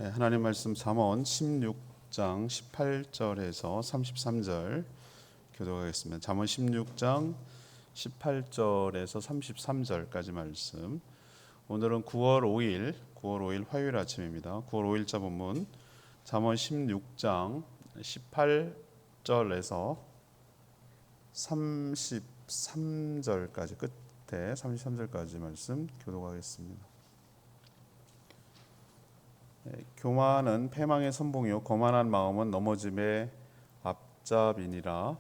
하나님 말씀 잠언 16장 18절에서 33절 교독하겠습니다. 잠언 16장 18절에서 33절까지 말씀. 오늘은 9월 5일 화요일 아침입니다. 9월 5일자 본문 잠언 16장 18절에서 33절까지 끝에 33절까지 말씀 교독하겠습니다. 교만은 패망의 선봉이요 거만한 마음은 넘어짐의 앞잡이니라.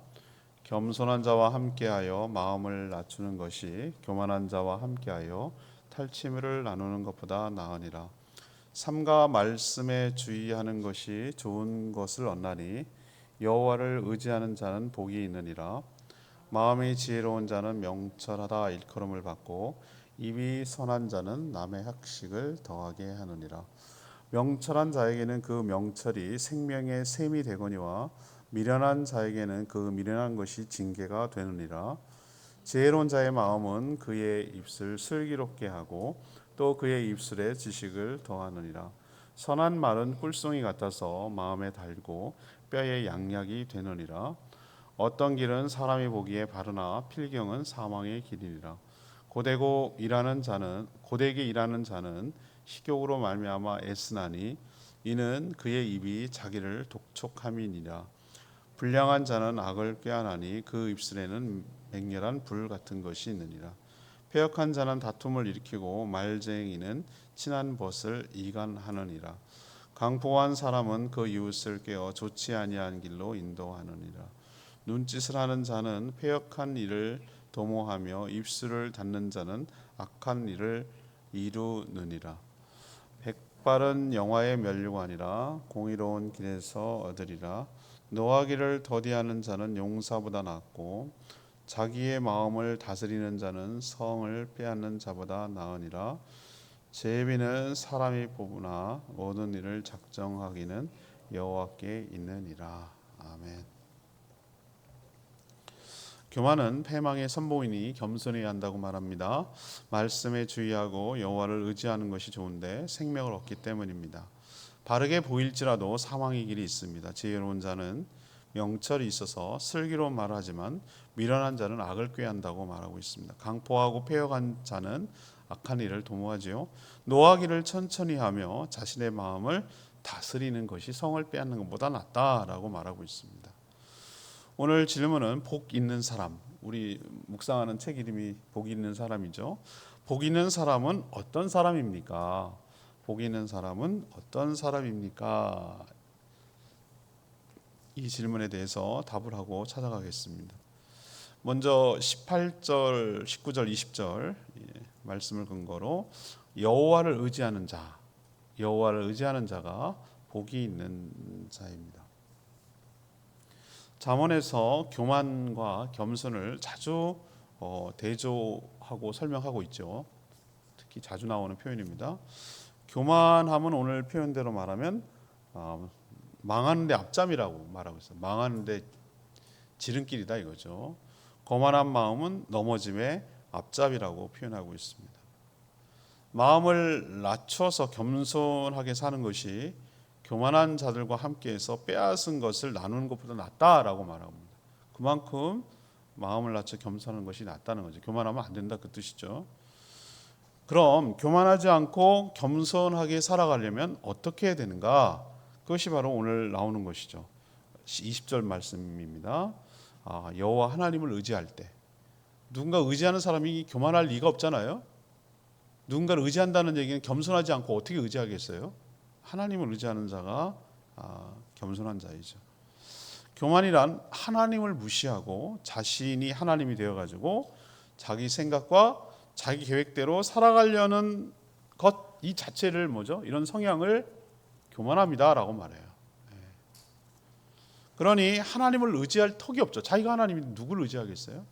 겸손한 자와 함께하여 마음을 낮추는 것이 교만한 자와 함께하여 탈취물을 나누는 것보다 나으니라. 삼가 말씀에 주의하는 것이 좋은 것을 얻나니 여호와를 의지하는 자는 복이 있느니라. 마음이 지혜로운 자는 명철하다 일컬음을 받고 입이 선한 자는 남의 학식을 더하게 하느니라. 명철한 자에게는 그 명철이 생명의 샘이 되거니와 미련한 자에게는 그 미련한 것이 징계가 되느니라. 지혜로운 자의 마음은 그의 입술 슬기롭게 하고 또 그의 입술에 지식을 더하느니라. 선한 말은 꿀송이 같아서 마음에 달고 뼈에 양약이 되느니라. 어떤 길은 사람이 보기에 바르나 필경은 사망의 길이니라. 고되게 일하는 자는 식욕으로 말미암아 애쓰나니 이는 그의 입이 자기를 독촉함이니라. 불량한 자는 악을 꾀하나니 그 입술에는 맹렬한 불 같은 것이 있느니라. 패역한 자는 다툼을 일으키고 말쟁이는 친한 벗을 이간하느니라. 강포한 사람은 그 이웃을 깨어 좋지 아니한 길로 인도하느니라. 눈짓을 하는 자는 패역한 일을 도모하며 입술을 닫는 자는 악한 일을 이루느니라. 백발은 영화의 면류관이라 공의로운 길에서 얻으리라. 노하기를 더디하는 자는 용사보다 낫고 자기의 마음을 다스리는 자는 성을 빼앗는 자보다 나으니라. 제비는 사람이 뽑으나 모든 일을 작정하기는 여호와께 있느니라. 아멘. 교만은 패망의 선봉이니 겸손해야 한다고 말합니다. 말씀에 주의하고 여호와를 의지하는 것이 좋은데 생명을 얻기 때문입니다. 바르게 보일지라도 사망의 길이 있습니다. 지혜로운 자는 명철이 있어서 슬기로운 말을 하지만 미련한 자는 악을 꾀한다고 말하고 있습니다. 강포하고 패역한 자는 악한 일을 도모하지요. 노하기를 천천히 하며 자신의 마음을 다스리는 것이 성을 빼앗는 것보다 낫다라고 말하고 있습니다. 오늘 질문은 복 있는 사람, 우리 묵상하는 책 이름이 복 있는 사람이죠. 복 있는 사람은 어떤 사람입니까? 복 있는 사람은 어떤 사람입니까? 이 질문에 대해서 답을 하고 찾아가겠습니다. 먼저 18절, 19절, 20절 말씀을 근거로 여호와를 의지하는 자가 복이 있는 자입니다. 잠언에서 교만과 겸손을 자주 대조하고 설명하고 있죠. 특히 자주 나오는 표현입니다. 교만함은 오늘 표현대로 말하면 망하는데 앞잠이라고 말하고 있어요. 망하는데 지름길이다 이거죠. 거만한 마음은 넘어짐의 앞잡이라고 표현하고 있습니다. 마음을 낮춰서 겸손하게 사는 것이 교만한 자들과 함께해서 빼앗은 것을 나누는 것보다 낫다라고 말합니다. 그만큼 마음을 낮춰 겸손하는 것이 낫다는 거죠. 교만하면 안 된다 그 뜻이죠. 그럼 교만하지 않고 겸손하게 살아가려면 어떻게 해야 되는가? 그것이 바로 오늘 나오는 것이죠. 20절 말씀입니다. 여호와 하나님을 의지할 때, 누군가 의지하는 사람이 교만할 리가 없잖아요. 누군가를 의지한다는 얘기는 겸손하지 않고 어떻게 의지하겠어요? 하나님을 의지하는 자가 겸손한 자이죠. 교만이란 하나님을 무시하고 자신이 하나님이 되어가지고 자기 생각과 자기 계획대로 살아가려는 것 이 자체를 뭐죠? 이런 성향을 교만합니다라고 말해요. 그러니 하나님을 의지할 턱이 없죠. 자기가 하나님이 누구를 의지하겠어요?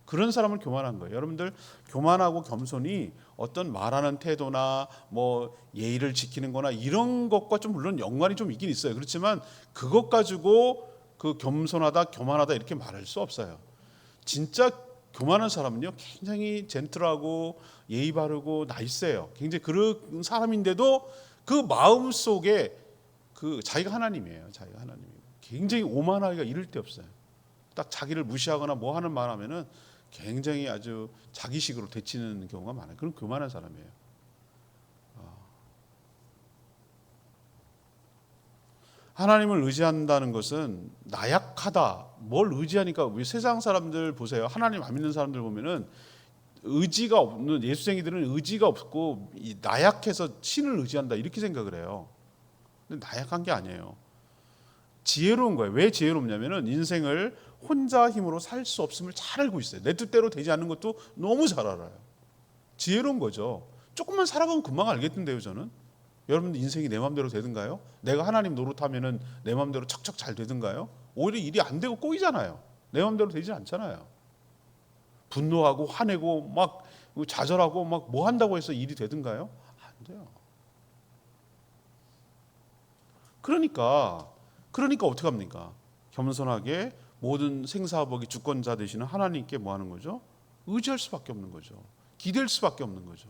그런 사람을 교만한 거예요. 여러분들 교만하고 겸손이 어떤 말하는 태도나 뭐 예의를 지키는 거나 이런 것과 좀 물론 연관이 좀 있긴 있어요. 그렇지만 그것 가지고 그 겸손하다 교만하다 이렇게 말할 수 없어요. 진짜 교만한 사람은요 굉장히 젠틀하고 예의 바르고 나이스해요. 굉장히 그런 사람인데도 그 마음 속에 그 자기가 하나님이에요. 자기가 하나님이에요. 굉장히 오만하기가 이를 데 없어요. 딱 자기를 무시하거나 뭐 하는 말 하면은 굉장히 아주 자기식으로 되치는 경우가 많아요. 그럼 교만한 사람이에요. 하나님을 의지한다는 것은 나약하다. 뭘 의지하니까 왜 세상 사람들 보세요. 하나님 안 믿는 사람들 보면은 의지가 없는 예수쟁이들은 의지가 없고 나약해서 신을 의지한다 이렇게 생각을 해요. 근데 나약한 게 아니에요. 지혜로운 거예요. 왜 지혜롭냐면은 인생을 혼자 힘으로 살 수 없음을 잘 알고 있어요. 내 뜻대로 되지 않는 것도 너무 잘 알아요. 지혜로운 거죠. 조금만 살아보면 금방 알겠던데요, 저는. 여러분들 인생이 내 마음대로 되든가요? 내가 하나님 노릇하면은 내 마음대로 척척 잘 되든가요? 오히려 일이 안 되고 꼬이잖아요. 내 마음대로 되지 않잖아요. 분노하고 화내고 막 좌절하고 막 뭐 한다고 해서 일이 되든가요? 안 돼요. 그러니까 어떻게 합니까? 겸손하게 모든 생사복의 주권자 되시는 하나님께 뭐 하는 거죠? 의지할 수밖에 없는 거죠. 기댈 수밖에 없는 거죠.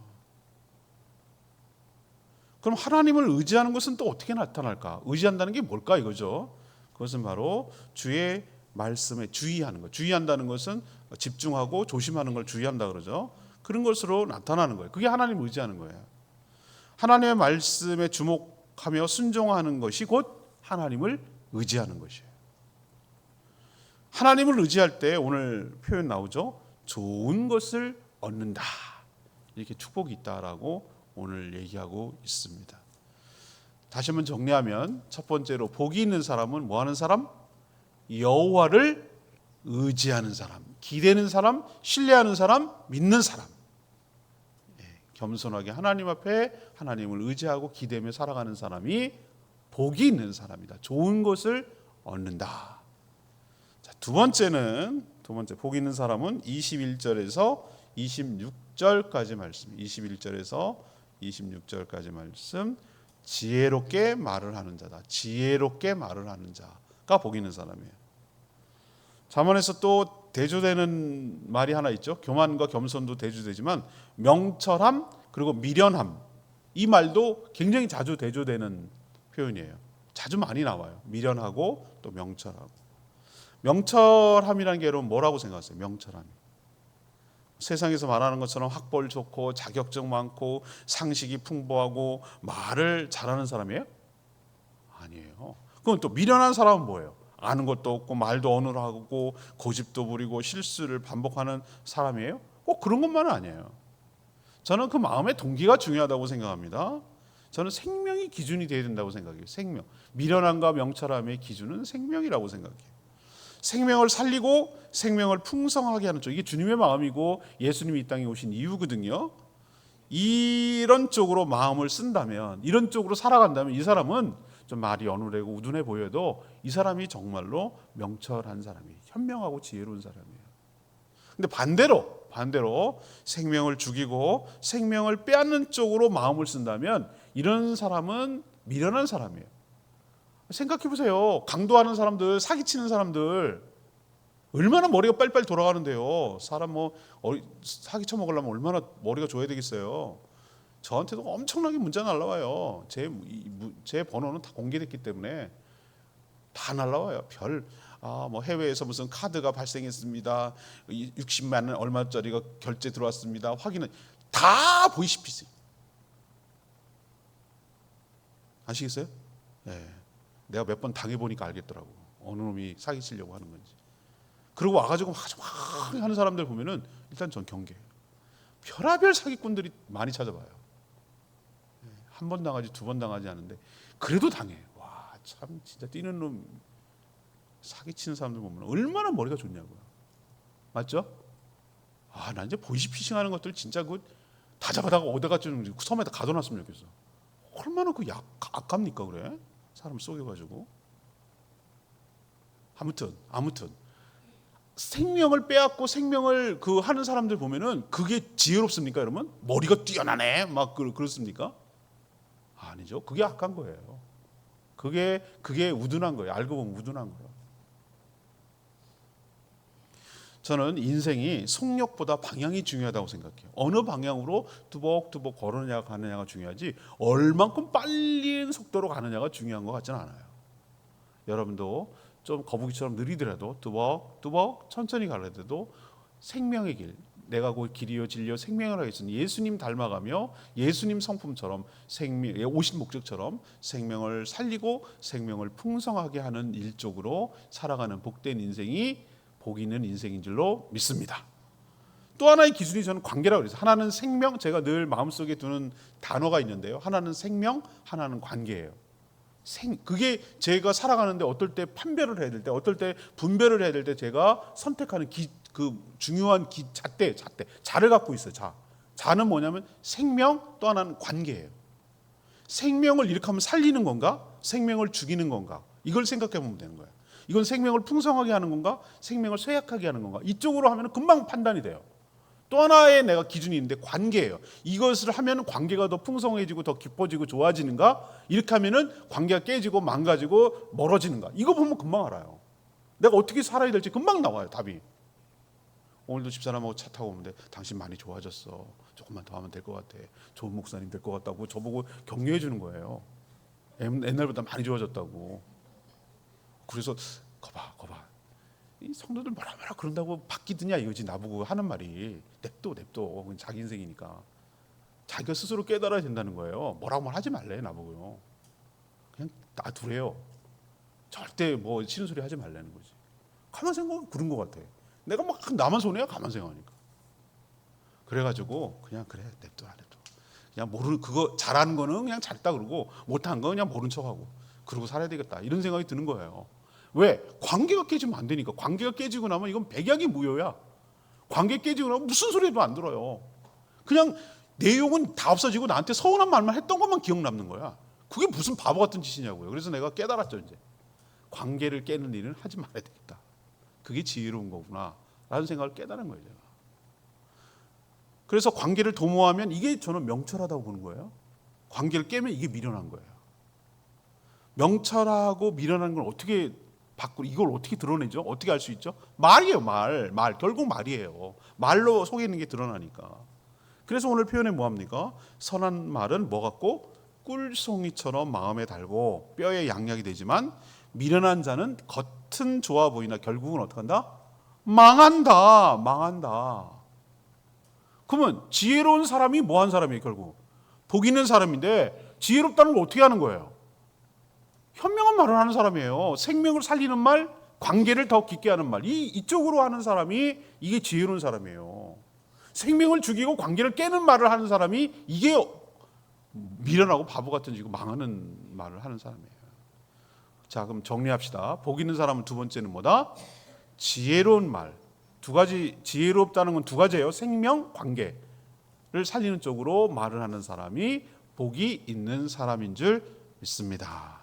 그럼 하나님을 의지하는 것은 또 어떻게 나타날까? 의지한다는 게 뭘까 이거죠. 그것은 바로 주의 말씀에 주의하는 것. 주의한다는 것은 집중하고 조심하는 걸 주의한다 그러죠. 그런 것으로 나타나는 거예요. 그게 하나님을 의지하는 거예요. 하나님의 말씀에 주목하며 순종하는 것이 곧 하나님을 의지하는 것이에요. 하나님을 의지할 때 오늘 표현 나오죠. 좋은 것을 얻는다. 이렇게 축복이 있다라고 오늘 얘기하고 있습니다. 다시 한번 정리하면 첫 번째로 복이 있는 사람은 뭐 하는 사람? 여호와를 의지하는 사람, 기대는 사람, 신뢰하는 사람, 믿는 사람. 겸손하게 하나님 앞에 하나님을 의지하고 기대며 살아가는 사람이 복이 있는 사람이다. 좋은 것을 얻는다. 자, 두 번째 복 있는 사람은 21절에서 26절까지 말씀. 21절에서 26절까지 말씀. 지혜롭게 말을 하는 자다. 지혜롭게 말을 하는 자가 복 있는 사람이에요. 잠언에서 또 대조되는 말이 하나 있죠. 교만과 겸손도 대조되지만 명철함 그리고 미련함, 이 말도 굉장히 자주 대조되는 표현이에요. 자주 많이 나와요. 미련하고 또 명철하고. 명철함이라는 게 여러분 뭐라고 생각하세요? 명철함이 세상에서 말하는 것처럼 학벌 좋고 자격증 많고 상식이 풍부하고 말을 잘하는 사람이에요? 아니에요. 그럼 또 미련한 사람은 뭐예요? 아는 것도 없고 말도 어눌하고 고집도 부리고 실수를 반복하는 사람이에요? 꼭 그런 것만은 아니에요. 저는 그 마음의 동기가 중요하다고 생각합니다. 저는 생명이 기준이 되어야 된다고 생각해요. 생명. 미련함과 명철함의 기준은 생명이라고 생각해요. 생명을 살리고 생명을 풍성하게 하는 쪽, 이게 주님의 마음이고 예수님이 이 땅에 오신 이유거든요. 이런 쪽으로 마음을 쓴다면, 이런 쪽으로 살아간다면 이 사람은 좀 말이 어눌하고 우둔해 보여도 이 사람이 정말로 명철한 사람이에요. 현명하고 지혜로운 사람이에요. 근데 반대로 생명을 죽이고 생명을 빼앗는 쪽으로 마음을 쓴다면 이런 사람은 미련한 사람이에요. 생각해 보세요. 강도하는 사람들, 사기치는 사람들 얼마나 머리가 빨리빨리 돌아가는데요. 사람 사기쳐 먹으려면 얼마나 머리가 좋아야 되겠어요. 저한테도 엄청나게 문자 날라와요. 제 번호는 다 공개됐기 때문에 다 날라와요. 해외에서 무슨 카드가 발생했습니다. 60만 원 얼마짜리가 결제 들어왔습니다. 확인은 다 보이시피스. 아시겠어요? 네. 내가 몇 번 당해보니까 알겠더라고. 어느 놈이 사기치려고 하는 건지. 그리고 와가지고 막 하는 사람들 보면은 일단 전 경계해요. 별의별 사기꾼들이 많이 찾아봐요. 한 번 당하지 두 번 당하지 않은데 그래도 당해. 와, 참 진짜 뛰는 놈 사기치는 사람들 보면 얼마나 머리가 좋냐고요. 맞죠? 나 이제 보이스피싱 하는 것들 진짜 다 잡아다가 어디다가 좀 섬에다 가둬놨으면 좋겠어. 얼마나 악합니까 그래? 사람 속여가지고. 아무튼 생명을 빼앗고 생명을 하는 사람들 보면은 그게 지혜롭습니까, 여러분? 머리가 뛰어나네, 막 그렇습니까? 아니죠. 그게 악한 거예요. 그게 우둔한 거예요. 알고 보면 우둔한 거예요. 저는 인생이 속력보다 방향이 중요하다고 생각해요. 어느 방향으로 뚜벅뚜벅 걸으느냐 가느냐가 중요하지 얼만큼 빨리 속도로 가느냐가 중요한 것 같지는 않아요. 여러분도 좀 거북이처럼 느리더라도 뚜벅뚜벅 천천히 가려도 생명의 길, 내가 그 길이요 진리요 생명을 하겠으니 예수님 닮아가며 예수님 성품처럼 오신 목적처럼 생명을 살리고 생명을 풍성하게 하는 일쪽으로 살아가는 복된 인생이 복 있는 인생인 줄로 믿습니다. 또 하나의 기준이 저는 관계라고 그래서 하나는 생명, 제가 늘 마음속에 두는 단어가 있는데요. 하나는 생명, 하나는 관계예요. 그게 제가 살아가는데 어떨 때 판별을 해야 될 때, 어떨 때 분별을 해야 될 때 제가 선택하는 그 중요한 자를 갖고 있어요. 자는 뭐냐면 생명, 또 하나는 관계예요. 생명을 이렇게 하면 살리는 건가? 생명을 죽이는 건가? 이걸 생각해 보면 되는 거예요. 이건 생명을 풍성하게 하는 건가? 생명을 쇠약하게 하는 건가? 이쪽으로 하면 금방 판단이 돼요. 또 하나의 내가 기준이 있는데 관계예요. 이것을 하면 관계가 더 풍성해지고 더 깊어지고 좋아지는가? 이렇게 하면은 관계가 깨지고 망가지고 멀어지는가? 이거 보면 금방 알아요. 내가 어떻게 살아야 될지 금방 나와요, 답이. 오늘도 집사람하고 차 타고 오는데 당신 많이 좋아졌어. 조금만 더 하면 될 것 같아. 좋은 목사님 될 것 같다고 저보고 격려해 주는 거예요. 옛날보다 많이 좋아졌다고. 그래서 거봐. 이 성도들 뭐라 그런다고 바뀌드냐 이거지. 나보고 하는 말이 냅둬 자기 인생이니까 자기가 스스로 깨달아야 된다는 거예요. 뭐라고 하지 말래 나보고요. 그냥 놔두래요. 절대 뭐 싫은 소리 하지 말라는 거지. 가만 생각하면 그런 것 같아. 내가 막 나만 손해야 가만 생각하니까. 그래가지고 그냥 그래 냅둬 그냥 모르는 그거 잘하는 거는 그냥 잘했다 그러고 못한 거 그냥 모른 척하고 그러고 살아야 되겠다 이런 생각이 드는 거예요. 왜? 관계가 깨지면 안 되니까. 관계가 깨지고 나면 이건 백약이 무효야. 관계 깨지고 나면 무슨 소리도 안 들어요. 그냥 내용은 다 없어지고 나한테 서운한 말만 했던 것만 기억 남는 거야. 그게 무슨 바보 같은 짓이냐고요. 그래서 내가 깨달았죠. 이제 관계를 깨는 일은 하지 말아야 되겠다. 그게 지혜로운 거구나 라는 생각을 깨달은 거예요. 제가. 그래서 관계를 도모하면 이게 저는 명철하다고 보는 거예요. 관계를 깨면 이게 미련한 거예요. 명철하고 미련한 걸 어떻게 이걸 어떻게 드러내죠? 어떻게 알 수 있죠? 말이에요. 말 결국 말이에요. 말로 속에 있는 게 드러나니까. 그래서 오늘 표현에 뭐합니까? 선한 말은 뭐 같고 꿀송이처럼 마음에 달고 뼈에 양약이 되지만 미련한 자는 겉은 좋아 보이나 결국은 어떻게 한다? 망한다. 그러면 지혜로운 사람이 뭐한 사람이에요? 결국 복 있는 사람인데 지혜롭다는 걸 어떻게 하는 거예요? 현명한 말을 하는 사람이에요. 생명을 살리는 말, 관계를 더 깊게 하는 말. 이쪽으로 하는 사람이 이게 지혜로운 사람이에요. 생명을 죽이고 관계를 깨는 말을 하는 사람이 이게 미련하고 바보 같은 지고 망하는 말을 하는 사람이에요. 자, 그럼 정리합시다. 복 있는 사람은 두 번째는 뭐다? 지혜로운 말. 두 가지, 지혜롭다는 건 두 가지예요. 생명, 관계를 살리는 쪽으로 말을 하는 사람이 복이 있는 사람인 줄 믿습니다.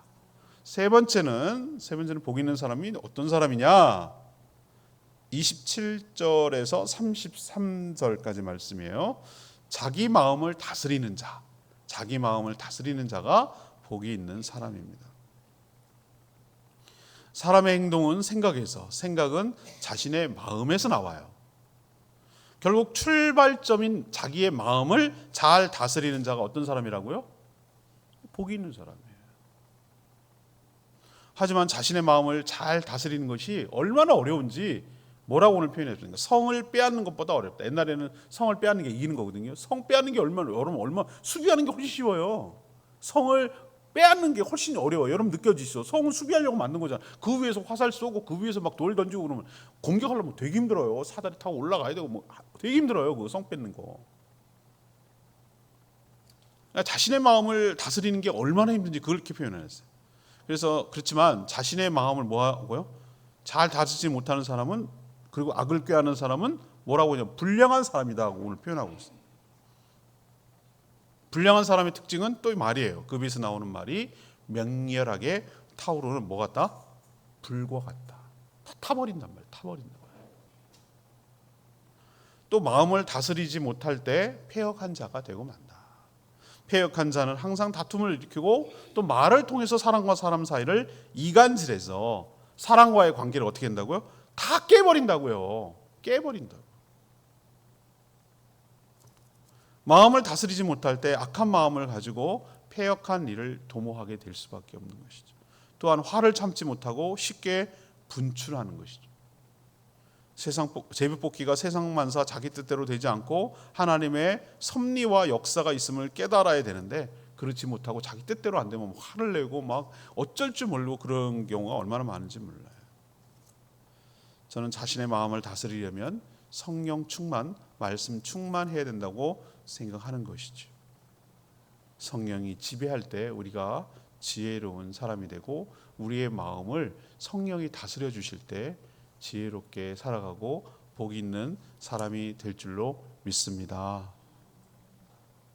세 번째는 복 있는 사람이 어떤 사람이냐? 27절에서 33절까지 말씀이에요. 자기 마음을 다스리는 자가 복이 있는 사람입니다. 사람의 행동은 생각은 자신의 마음에서 나와요. 결국 출발점인 자기의 마음을 잘 다스리는 자가 어떤 사람이라고요? 복이 있는 사람이에요. 하지만 자신의 마음을 잘 다스리는 것이 얼마나 어려운지 뭐라고 오늘 표현했습니까? 성을 빼앗는 것보다 어렵다. 옛날에는 성을 빼앗는 게 이기는 거거든요. 성 빼앗는 게 얼마나 수비하는 게 훨씬 쉬워요. 성을 빼앗는 게 훨씬 어려워요. 여러분 느껴지시죠? 성은 수비하려고 만든 거잖아요. 그 위에서 화살 쏘고 그 위에서 막 돌 던지고 그러면 공격하려면 되게 힘들어요. 사다리 타고 올라가야 되고 되게 힘들어요. 그 성 뺏는 거. 자신의 마음을 다스리는 게 얼마나 힘든지 그렇게 표현했어요. 그래서 그렇지만 자신의 마음을 뭐하고요? 잘 다스리지 못하는 사람은 그리고 악을 꾀하는 사람은 뭐라고 하냐? 불량한 사람이다 하고 오늘 표현하고 있습니다. 불량한 사람의 특징은 또 말이에요. 그 비에서 나오는 말이 맹렬하게 타오르는 뭐 같다? 불과 같다. 타버린단 말이에요. 타버린단 말이에요. 또 마음을 다스리지 못할 때 패역한 자가 되고 만다. 패역한 자는 항상 다툼을 일으키고 또 말을 통해서 사람과 사람 사이를 이간질해서 사람과의 관계를 어떻게 한다고요? 다 깨버린다고요. 깨버린다고. 마음을 다스리지 못할 때 악한 마음을 가지고 패역한 일을 도모하게 될 수밖에 없는 것이죠. 또한 화를 참지 못하고 쉽게 분출하는 것이죠. 제비뽑기가 세상 만사 자기 뜻대로 되지 않고 하나님의 섭리와 역사가 있음을 깨달아야 되는데 그렇지 못하고 자기 뜻대로 안 되면 화를 내고 막 어쩔 줄 모르고 그런 경우가 얼마나 많은지 몰라요. 저는 자신의 마음을 다스리려면 성령 충만, 말씀 충만해야 된다고 생각하는 것이죠. 성령이 지배할 때 우리가 지혜로운 사람이 되고 우리의 마음을 성령이 다스려 주실 때 지혜롭게 살아가고 복 있는 사람이 될 줄로 믿습니다.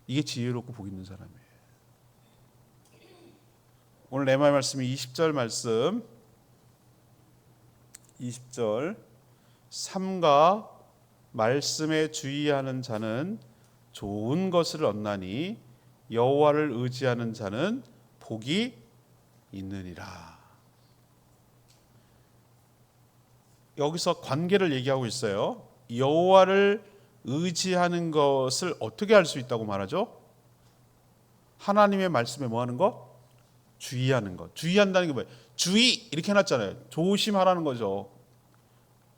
이게 지혜롭고 복 있는 사람이에요. 오늘 레마의 말씀이 20절 말씀, 20절 삼가 말씀에 주의하는 자는 좋은 것을 얻나니 여호와를 의지하는 자는 복이 있느니라. 여기서 관계를 얘기하고 있어요. 여호와를 의지하는 것을 어떻게 할 수 있다고 말하죠? 하나님의 말씀에 뭐 하는 것? 주의하는 것. 주의한다는 게 뭐예요? 주의 이렇게 해놨잖아요. 조심하라는 거죠.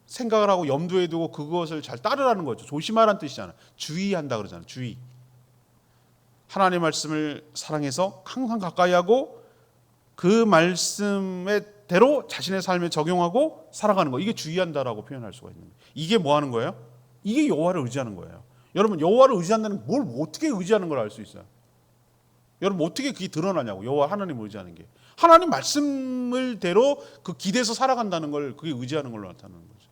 생각을 하고 염두에 두고 그것을 잘 따르라는 거죠. 조심하라는 뜻이잖아요. 주의한다 그러잖아요. 주의. 하나님의 말씀을 사랑해서 항상 가까이 하고 그 말씀에 대로 자신의 삶에 적용하고 살아가는 거. 이게 주의한다라고 표현할 수가 있는 거예요. 이게 뭐 하는 거예요? 이게 여호와를 의지하는 거예요. 여러분 여호와를 의지한다는 뭘 어떻게 의지하는 걸 알 수 있어요? 여러분 어떻게 그게 드러나냐고. 여호와 하나님을 의지하는 게. 하나님 말씀을 대로 그 기대서 살아간다는 걸 그게 의지하는 걸로 나타나는 거죠.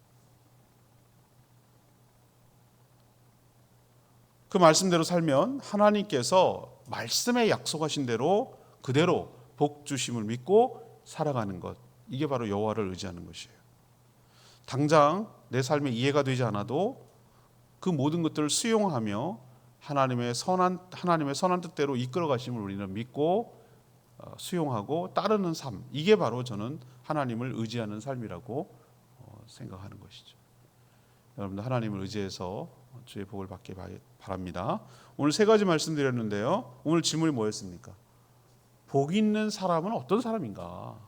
그 말씀대로 살면 하나님께서 말씀에 약속하신 대로 그대로 복 주심을 믿고 살아가는 것. 이게 바로 여호와를 의지하는 것이에요. 당장 내 삶에 이해가 되지 않아도 그 모든 것들을 수용하며 하나님의 선한 뜻대로 이끌어 가심을 우리는 믿고 수용하고 따르는 삶. 이게 바로 저는 하나님을 의지하는 삶이라고 생각하는 것이죠. 여러분들 하나님을 의지해서 주의 복을 받기 바랍니다. 오늘 세 가지 말씀드렸는데요. 오늘 질문이 뭐였습니까? 복 있는 사람은 어떤 사람인가?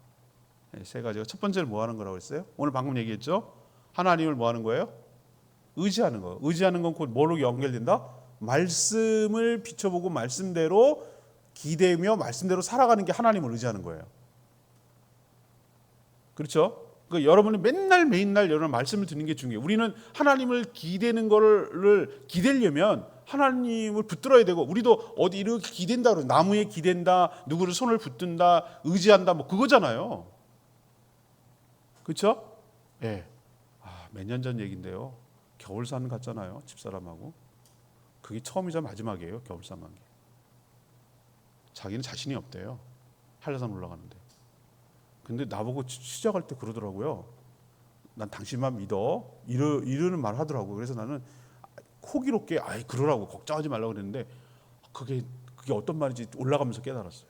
세 가지가 첫 번째는 뭐 하는 거라고 했어요? 오늘 방금 얘기했죠? 하나님을 뭐 하는 거예요? 의지하는 거. 의지하는 건 곧 뭐로 연결된다? 말씀을 비춰보고 말씀대로 기대며 말씀대로 살아가는 게 하나님을 의지하는 거예요. 그렇죠? 그러니까 여러분이 매일날 여러분 말씀을 듣는 게 중요해요. 우리는 하나님을 기대는 거를 기대려면 하나님을 붙들어야 되고 우리도 어디 이렇게 기댄다 그러죠. 나무에 기댄다, 누구를 손을 붙든다, 의지한다 뭐 그거잖아요. 그렇죠? 예. 몇 년 전 얘기인데요. 겨울산 갔잖아요. 집사람하고. 그게 처음이자 마지막이에요. 겨울산 간 게. 자기는 자신이 없대요. 한라산 올라가는데. 근데 나보고 시작할 때 그러더라고요. 난 당신만 믿어. 이러는 말 하더라고요. 그래서 나는 호기롭게 그러라고 걱정하지 말라고 그랬는데 그게 어떤 말인지 올라가면서 깨달았어요.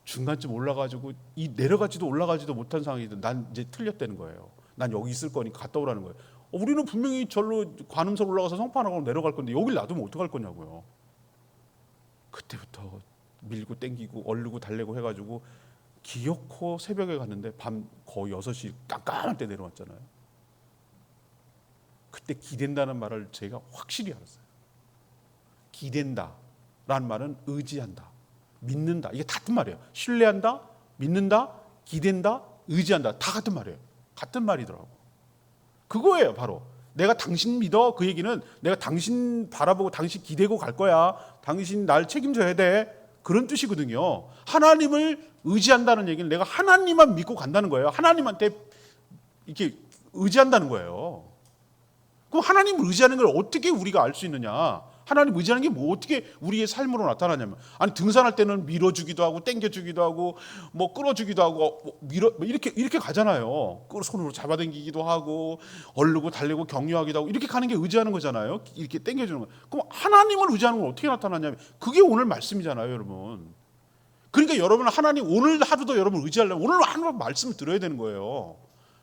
중간쯤 올라가지고 내려가지도 올라가지도 못한 상황이든 난 이제 틀렸다는 거예요. 난 여기 있을 거니까 갔다 오라는 거예요. 우리는 분명히 절로 관음서 올라가서 성판하고 내려갈 건데 여길 놔두면 어떡할 거냐고요. 그때부터 밀고 땡기고 얼르고 달래고 해가지고 기어코 새벽에 갔는데 밤 거의 6시 깜깜할 때 내려왔잖아요. 그때 기댄다는 말을 제가 확실히 알았어요. 기댄다라는 말은 의지한다, 믿는다. 이게 같은 말이에요. 신뢰한다, 믿는다, 기댄다, 의지한다. 다 같은 말이에요. 같은 말이더라고. 그거예요 바로. 내가 당신 믿어. 그 얘기는 내가 당신 바라보고 당신 기대고 갈 거야. 당신 날 책임져야 돼. 그런 뜻이거든요. 하나님을 의지한다는 얘기는 내가 하나님만 믿고 간다는 거예요. 하나님한테 이렇게 의지한다는 거예요. 그럼 하나님을 의지하는 걸 어떻게 우리가 알 수 있느냐? 하나님 의지하는 게 뭐 어떻게 우리의 삶으로 나타나냐면, 등산할 때는 밀어주기도 하고 땡겨주기도 하고 뭐 끌어주기도 하고 이렇게 가잖아요. 손으로 잡아당기기도 하고 얼르고 달래고 격려하기도 하고 이렇게 가는 게 의지하는 거잖아요. 이렇게 땡겨주는 거. 그럼 하나님을 의지하는 건 어떻게 나타나냐면 그게 오늘 말씀이잖아요, 여러분. 그러니까 여러분은 하나님 오늘 하루도 여러분 의지하려면 오늘 하루 말씀을 들어야 되는 거예요.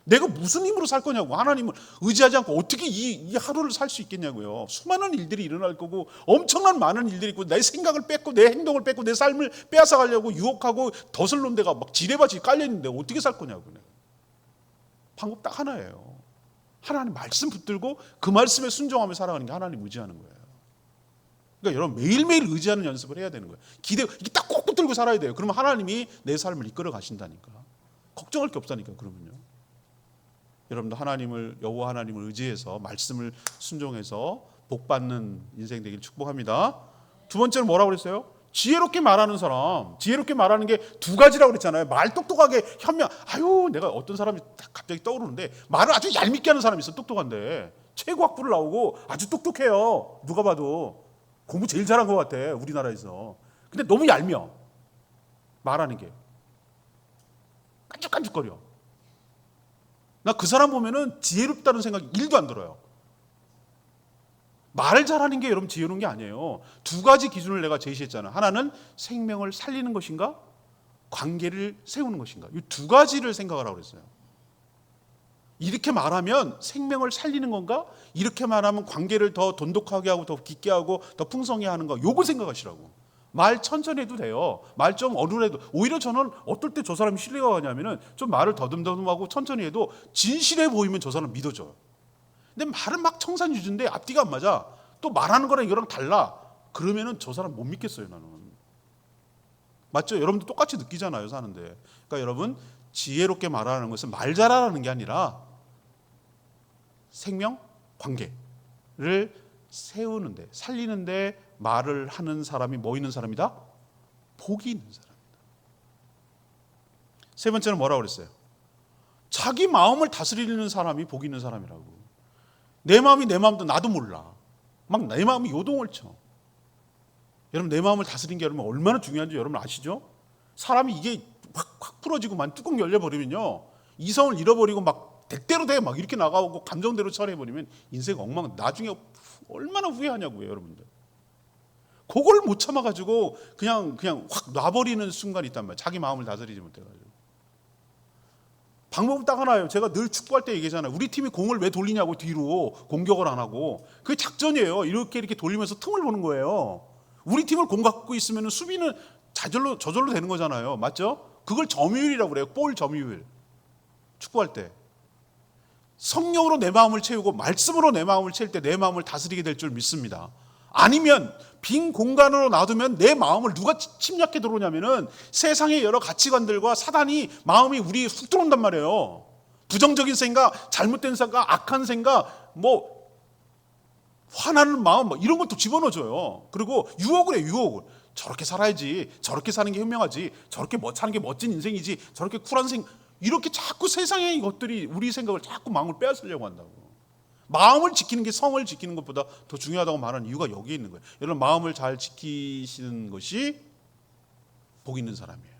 내가 무슨 힘으로 살 거냐고. 하나님을 의지하지 않고 어떻게 이 하루를 살 수 있겠냐고요. 수많은 일들이 일어날 거고 엄청난 많은 일들이 있고 내 생각을 뺏고 내 행동을 뺏고 내 삶을 빼앗아 가려고 유혹하고 덫을 데가 막 지뢰밭이 깔려 있는데 어떻게 살 거냐고. 방법 딱 하나예요. 하나님 말씀 붙들고 그 말씀에 순종하며 살아가는 게 하나님 의지하는 거예요. 그러니까 여러분 매일매일 의지하는 연습을 해야 되는 거예요. 기대 이게 딱 꼭 붙들고 살아야 돼요. 그러면 하나님이 내 삶을 이끌어 가신다니까. 걱정할 게 없다니까. 그러면요. 여러분도 여호와 하나님을 의지해서 말씀을 순종해서 복 받는 인생 되길 축복합니다. 두 번째는 뭐라고 그랬어요? 지혜롭게 말하는 사람. 지혜롭게 말하는 게 두 가지라고 그랬잖아요. 말 똑똑하게 현명. 내가 어떤 사람이 갑자기 떠오르는데 말을 아주 얄밉게 하는 사람이 있어. 똑똑한데 최고 학부를 나오고 아주 똑똑해요. 누가 봐도 공부 제일 잘한 것 같아 우리나라에서. 근데 너무 얄미워. 말하는 게 깐죽깐죽거려. 나 그 사람 보면은 지혜롭다는 생각이 1도 안 들어요. 말을 잘하는 게 여러분 지혜로운 게 아니에요. 두 가지 기준을 내가 제시했잖아요. 하나는 생명을 살리는 것인가, 관계를 세우는 것인가. 이 두 가지를 생각하라고 그랬어요. 이렇게 말하면 생명을 살리는 건가? 이렇게 말하면 관계를 더 돈독하게 하고 더 깊게 하고 더 풍성히 하는 거. 요거 생각하시라고. 말 천천히 해도 돼요. 말 좀 어눌해도. 오히려 저는 어떨 때 저 사람이 신뢰가 가냐면은 좀 말을 더듬더듬하고 천천히 해도 진실해 보이면 저 사람 믿어져요. 근데 말은 막 청산유주인데 앞뒤가 안 맞아. 또 말하는 거랑 이거랑 달라. 그러면은 저 사람 못 믿겠어요, 나는. 맞죠? 여러분도 똑같이 느끼잖아요, 사는데. 그러니까 여러분, 지혜롭게 말하는 것은 말 잘하는 게 아니라 생명, 관계를 세우는데, 살리는데 말을 하는 사람이 뭐 있는 사람이다? 복이 있는 사람이다. 세 번째는 뭐라고 그랬어요? 자기 마음을 다스리는 사람이 복이 있는 사람이라고. 내 마음이 내 마음도 나도 몰라. 막 내 마음이 요동을 쳐. 여러분 내 마음을 다스리는 게 여러분 얼마나 중요한지 여러분 아시죠? 사람이 이게 확 풀어지고만 뚜껑 열려버리면요. 이성을 잃어버리고 막 대대로 돼 막 이렇게 나가고 감정대로 처리해버리면 인생 엉망. 나중에 얼마나 후회하냐고요, 여러분들. 그걸 못 참아가지고 그냥 확 놔버리는 순간이 있단 말이에요. 자기 마음을 다스리지 못해가지고. 방법은 딱 하나예요. 제가 늘 축구할 때 얘기하잖아요. 우리 팀이 공을 왜 돌리냐고 뒤로 공격을 안 하고. 그게 작전이에요. 이렇게 돌리면서 틈을 보는 거예요. 우리 팀을 공 갖고 있으면 수비는 저절로 되는 거잖아요. 맞죠? 그걸 점유율이라고 그래요. 볼 점유율. 축구할 때. 성령으로 내 마음을 채우고 말씀으로 내 마음을 채울 때 내 마음을 다스리게 될 줄 믿습니다. 아니면 빈 공간으로 놔두면 내 마음을 누가 침략해 들어오냐면은 세상의 여러 가치관들과 사단이 마음이 우리에 훅 들어온단 말이에요. 부정적인 생각, 잘못된 생각, 악한 생각, 화나는 마음 이런 것도 집어넣어줘요. 그리고 유혹을 해요. 유혹을. 저렇게 살아야지. 저렇게 사는 게 현명하지. 저렇게 사는 게 멋진 인생이지. 저렇게 쿨한 이렇게 자꾸 세상의 것들이 우리 생각을 자꾸 마음을 빼앗으려고 한다고. 마음을 지키는 게 성을 지키는 것보다 더 중요하다고 말하는 이유가 여기에 있는 거예요. 여러분 마음을 잘 지키시는 것이 복 있는 사람이에요.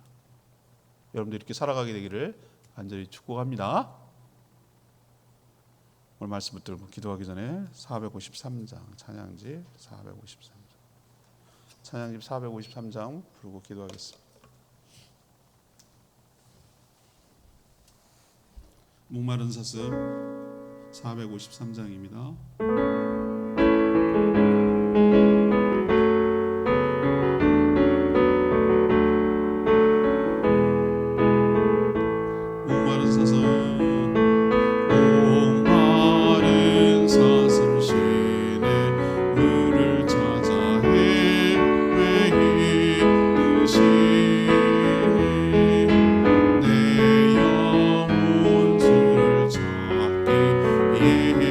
여러분들 이렇게 살아가게 되기를 간절히 축복합니다. 오늘 말씀 붙들고 기도하기 전에 453장 찬양집 453장 찬양집 453장 부르고 기도하겠습니다. 목마른 사슴 453장입니다.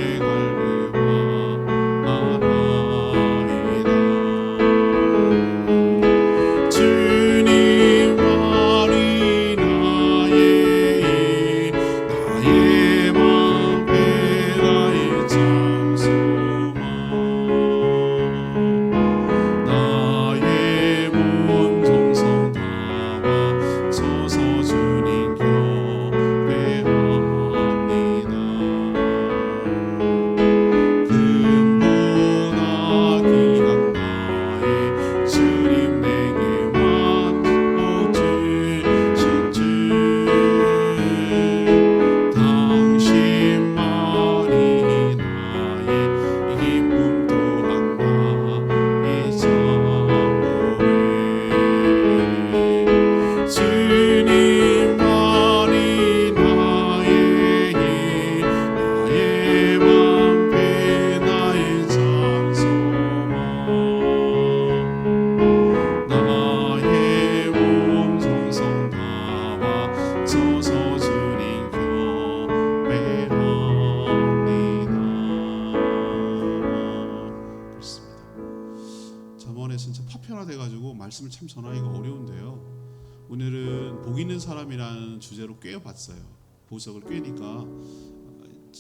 예갈르와 가지고 말씀을 참 전하기가 어려운데요. 오늘은 복 있는 사람이라는 주제로 꿰어봤어요. 보석을 꿰니까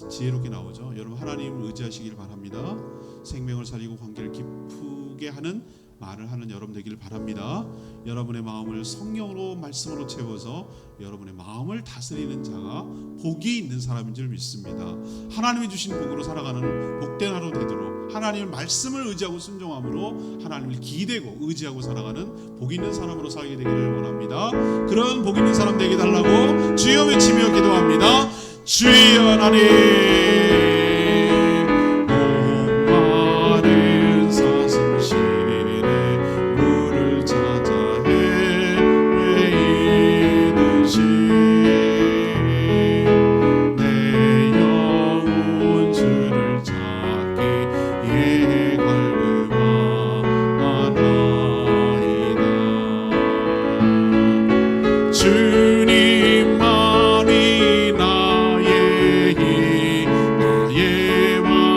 지혜롭게 나오죠. 여러분 하나님을 의지하시길 바랍니다. 생명을 살리고 관계를 기쁘게 하는 말을 하는 여러분 되기를 바랍니다. 여러분의 마음을 성령으로 말씀으로 채워서 여러분의 마음을 다스리는 자가 복이 있는 사람인 줄 믿습니다. 하나님이 주신 복으로 살아가는 복된 하루 되도록 하나님의 말씀을 의지하고 순종함으로 하나님을 기대고 의지하고 살아가는 복 있는 사람으로 살게 되기를 원합니다. 그런 복 있는 사람 되게 달라고 주여 외치며 기도합니다. 주여 하나님 주님만이 나의 힘 나의 왕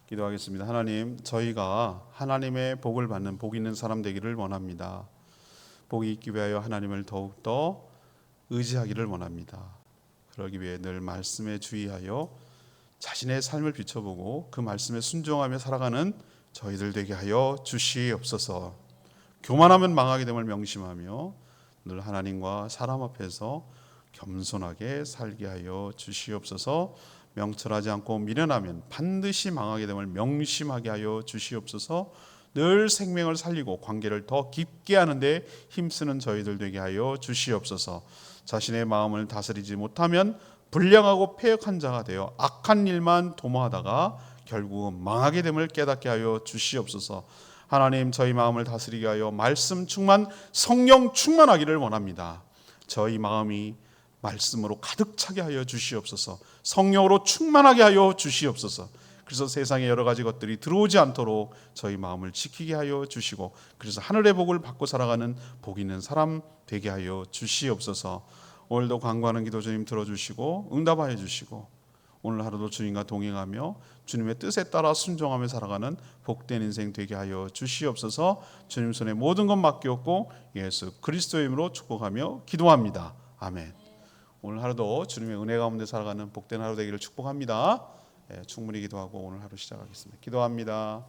기도하겠습니다. 하나님, 저희가 하나님의 복을 받는 복 있는 사람 되기를 원합니다. 복이 있기 위하여 하나님을 더욱더 의지하기를 원합니다. 그러기 위해 늘 말씀에 주의하여 자신의 삶을 비춰보고 그 말씀에 순종하며 살아가는 저희들 되게 하여 주시옵소서. 교만하면 망하게 됨을 명심하며 늘 하나님과 사람 앞에서 겸손하게 살게 하여 주시옵소서. 명철하지 않고 미련하면 반드시 망하게 됨을 명심하게 하여 주시옵소서. 늘 생명을 살리고 관계를 더 깊게 하는데 힘쓰는 저희들 되게 하여 주시옵소서. 자신의 마음을 다스리지 못하면 불량하고 패역한 자가 되어 악한 일만 도모하다가 결국은 망하게 됨을 깨닫게 하여 주시옵소서. 하나님, 저희 마음을 다스리게 하여 말씀 충만, 성령 충만하기를 원합니다. 저희 마음이 말씀으로 가득 차게 하여 주시옵소서. 성령으로 충만하게 하여 주시옵소서. 그래서 세상에 여러 가지 것들이 들어오지 않도록 저희 마음을 지키게 하여 주시고, 그래서 하늘의 복을 받고 살아가는 복 있는 사람 되게 하여 주시옵소서. 오늘도 간구하는 기도 주님 들어주시고 응답하여 주시고, 오늘 하루도 주님과 동행하며 주님의 뜻에 따라 순종하며 살아가는 복된 인생 되게 하여 주시옵소서. 주님 손에 모든 것 맡겼고 예수 그리스도의 이름으로 축복하며 기도합니다. 아멘. 오늘 하루도 주님의 은혜 가운데 살아가는 복된 하루 되기를 축복합니다. 충분히 기도하고 오늘 하루 시작하겠습니다. 기도합니다.